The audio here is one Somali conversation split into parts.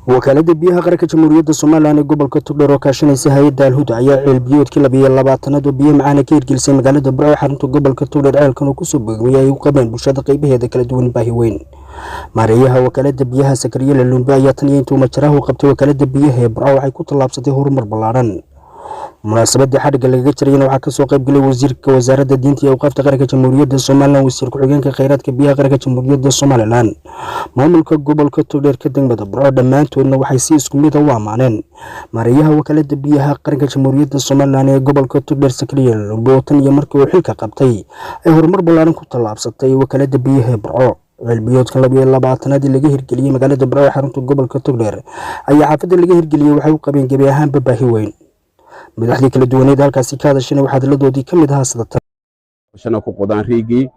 wakaalada biyaha qaranka jamhuuriyadda Soomaaliland ee gobolka Togdheer oo kaashanaysa hay'adda Al-Huda ayaa ceelbiyoodkii 22aad oo biyo macaan ka hirgelisay magaalada Burco xarunta gobolka Togdheer ceelkan oo ku soo boogmay ay u qabeen bulshada qaybaheeda kala duwan baahi weyn. Maareeyaha wakaalada biyaha Sakariye Lumbe ayaa tan iyo intuu majaraha u qabtay wakaalada biyaha ee Burco waxay ku tallaabsatay horumar ballaaran. munaasabada xadhiga lagaga jirayna waxaa ka soo qayb galay wasiirka wasaaradda diinta iyo awqaafta qaranka jamhuuriyadda Soomaaliland, wasiir ku-xigeenka kheyraadka biyaha qaranka jamhuuriyadda Soomaaliland, maamulka gobolka Togdheer ka degmada Burco dhammaantoodna waxay si isku mid ah u ammaaneen maareeyaha wakaalada biyaha qaranka jamhuuriyadda Soomaaliland ee gobolka Togdheer Sakariye Lumbe oo tan iyo markii uu xilka qabtay ay horumar ballaaran ku tallaabsatay wakaalada biyaha ee Burco. ceelbiyoodkan 22aad laga hirgeliyay magaalada Burco xarunta gobolka Togdheer ayaa xaafadda laga hirgeliyay waxay u qabeen gabi ahaanba baahi weyn. madaxdii kala duwaneed halkaasi ka hadashana waxaa hadaladoodii ka mid ahaa sidatan shana ku qodaan riigii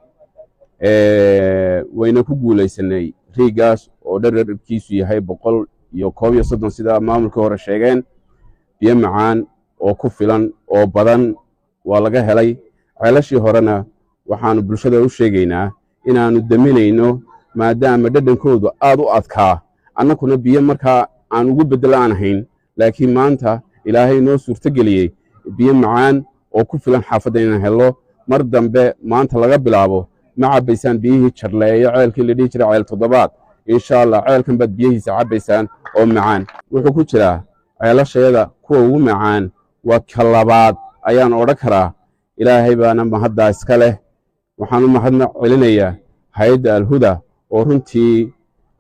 wayna ku guulaysanay riigaas oo dhererkiisu yahay 130 sida maamulka hore sheegeen. biyo macaan oo ku filan oo badan waa laga helay. ceelashii horena waxaanu bulshada u sheegaynaa inaanu daminayno maadaama dhadhankoodu aad u adkaa annaguna biyo markaa aan ugu bedelaanahayn, laakiin maanta ilaahay noo suurto geliyay biyo macaan oo ku filan xaafadda inaan helo. mar dambe maanta laga bilaabo ma cabaysaan biyihii jarleeyo ceelkii la dhihi jiray ceel 7 insha Allah ceelkan baad biyihiisa cabaysaan oo macaan. wuxuu ku jiraa ceelashayada kuwa ugu macaan waa ka labaad ayaan odhan karaa. ilaahay baana mahadda iska leh. waxaan u mahadnaq celinayaa hay'adda Al-Huda oo runtii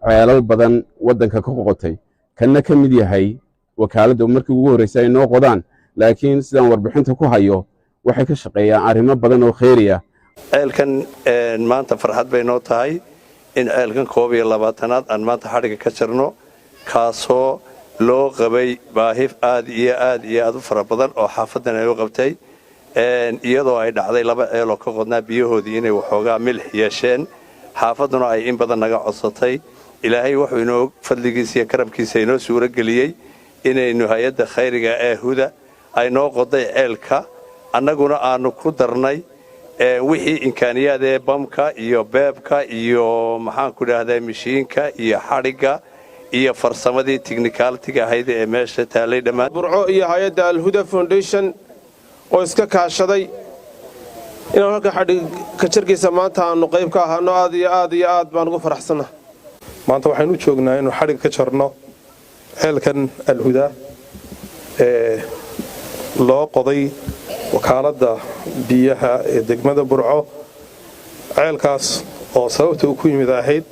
ceelal badan waddanka ka qoqotay kana ka mid yahay wakaaladda markii ugu horeysay ay noo qodaan, laakiin sidaan warbixinta ku hayo waxay ka shaqeeyaan arrimo badan oo kheyri ah. ceelkan maanta farxad bay noo tahay in ceelkan 22aad aan maanta xadhiga ka jirno, kaasoo loo qabay baahi aad iyo aad u fara badan oo xaafaddan ay u qabtay, iyadoo ay dhacday 2 ceel oo ka qodnaa biyahoodii inay waxoogaa milix yeesheen. xaafadduna ay in badan naga codsatay. ilaahay wuxuu inoo fadligiisa iyo karamkiisa inoo suuro geliyey inaynu hay'adda khayriga ee Huda ay noo qoday ceelka, annaguna aanu ku darnay wixii imkaaniyaad ee bamka iyo beebka iyo maxaan ku dhahdaa mishiinka iyo xadhiga iyo farsamadii technicality ahayd ee meesha taalay dhammaan. Burco iyo hay'adda Al-Huda Foundation oo iska kaashaday inaan halka xadhig ka jirkiisa maanta aanu qayb ka ahaano aad iyo aad baan ugu faraxsanahay. maanta waxaynu joognaa inuu xadhig ka jarno ceelkan Al-Huda loo qoday wakaaladda biyaha ee degmada Burco. ceelkaas oo sababta uu ku yimid ahayd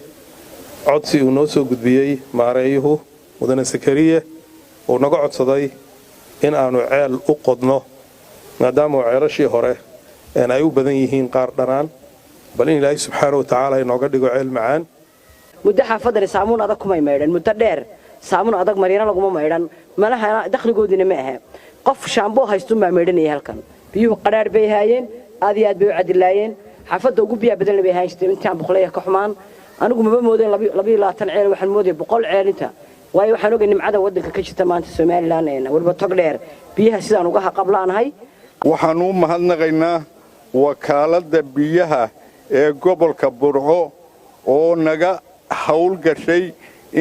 codsi uu noo soo gudbiyey maareeyuhu mudane Sakariye oo naga codsaday in aanu ceel u qodno maadaama ceelashii hore ay u badan yihiin qaar dhanaan, bal in Ilaahay subxaanahu wa ta'aala inooga dhigo ceel macaan. muddo xaafadda saamuun adag kuma meedhan, muddo dheer saamuun adag mariina laguma meedhan, malaha dakhligoodina ma aha. qof shaambo haysto ma meedhanay halkan. biyuhu qaraar bay haayeen, aad iyo aad bay u cadilaayeen. xaafadda ugu biyo badan bay haysteen intaan boqolaya ka xumaan. anigu ma moodeen 22 ceel, waxaan moodeen 100 ceel inta. waayo waxaan ogahay nimcada waddanka ka jirta maanta Soomaaliland ee waliba Togdheer biyaha sidaan uga qablaanahay. waxaan u mahadnaqaynaa wakaaladda biyaha ee gobolka Burco oo naga hawl gashay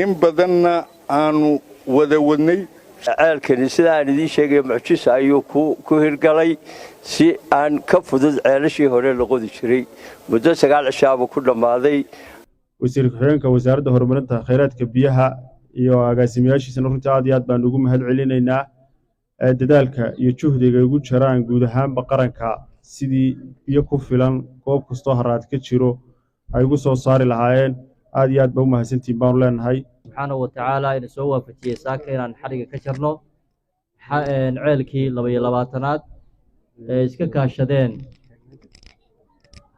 in badanna aanu wada wadnay. ceelkani sida aan idin sheegay mucjisa ayuu ku hirgalay si aan ka fudud ceelashii hore la qodi jiray. muddo 9 cishaabo ku dhammaaday. wasiir ku-xigeenka wasaaradda horumarinta kheyraadka biyaha iyo agaasimayaashiisana runtii aad iyo aad baan ugu mahad celinaynaa dadaalka iyo juhdiga ugu jiraan guud ahaanba qaranka sidii biyo ku filan goob kastoo haraad ka jiro ay ugu soo saari lahaayeen. aad iyo aad baa u mahadsantiin baanu leenahay. subxaanahu wa ta'aala ina soo waafajiyey saaka inaan xadhiga ka jarno ceelkii 22aad ee iska kaashadeen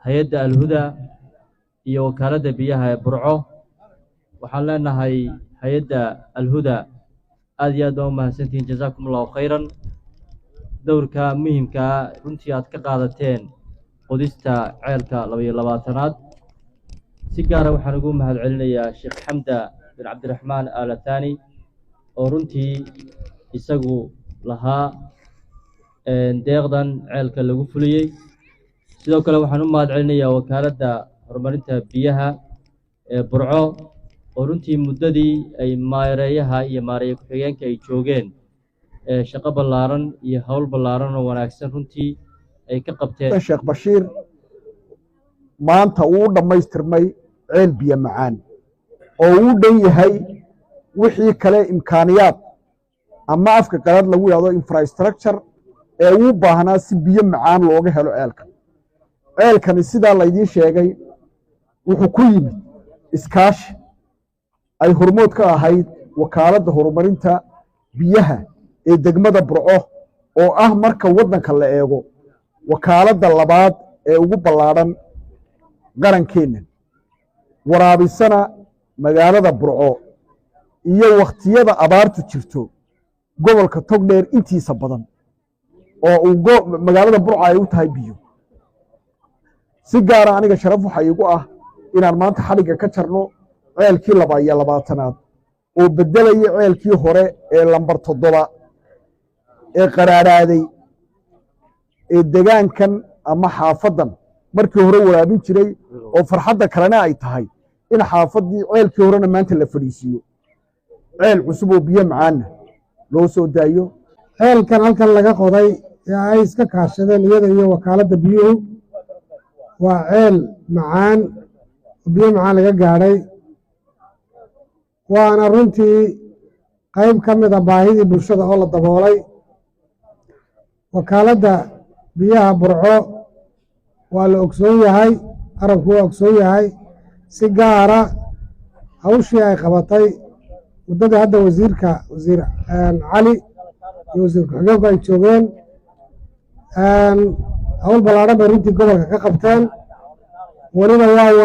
hay'adda Al-Huda iyo wakaaladda biyaha ee Burco. waxaan leenahay hay'adda Al-Huda aad iyo aad baa u mahadsantiin, jazaakumullahu khayran. dowrka muhiimka runtii aad ka qaadateen qodista ceelka 22aad. si gaar ah waxaan ugu mahad celinayaa Sheekh Xamda bin Cabdiraxmaan Al-Thani oo runtii isagu lahaa deeqdan ceelka lagu fuliyey. sidoo kale waxaan u mahad celinayaa wakaaladda horumarinta biyaha ee Burco oo runtii muddadii ay maareeyaha iyo maareeye ku-xigeenka ay joogeen shaqo ballaaran iyo hawl ballaaran oo wanaagsan runtii ay ka qabteen. Sheekh Bashiir maanta uu dhammaystirmay ceel biyo macaan oo uu dhan yahay wixii kale imkaaniyaad ama afka qalaad lagu yidhahdo infrastructure ee uu baahnaa si biyo macaan looga helo ceelkan. ceelkani sidaa laydiin sheegay wuxuu ku yimid iskaashi ay hormood ka ahayd wakaaladda horumarinta biyaha ee degmada Burco oo ah marka waddanka la eego wakaaladda labaad ee ugu ballaadhan qarankeena waraabisana magaalada Burco iyo waqtiyada abaartu jirto gobolka Togdheer intiisa badan oo magaalada Burco ay u tahay biyo. si gaar ah aniga sharaf waxa igu ah inaan maanta xadhiga ka jarno ceelkii 22aad oo bedelaya ceelkii hore ee lambar 7 ee qaraaraaday ee deegaankan ama xaafadan markii hore waraabin jiray oo farxadda kalena ay tahay in xaafadii ceelkii horena maanta la fadhiisiyo ceel cusub oo biyo macaan loo soo daayo. ceelkan halkan laga qoday ee ay iska kaashadeen iyada iyo wakaaladda biyuhu waa ceel macaan oo biyo macaan laga gaadhay waana runtii qayb ka mid a baahidii bulshada oo la daboolay. wakaaladda biyaha Burco waa la ogsoon yahay, qaranku waa ogsoon yahay si gaara hawshii ay qabatay muddadii hadda wasiir cali iyo wasiir ku-xigeenku ay joogeen. hawl ballaadhan bay runtii gobolka ka qabteen weliba waa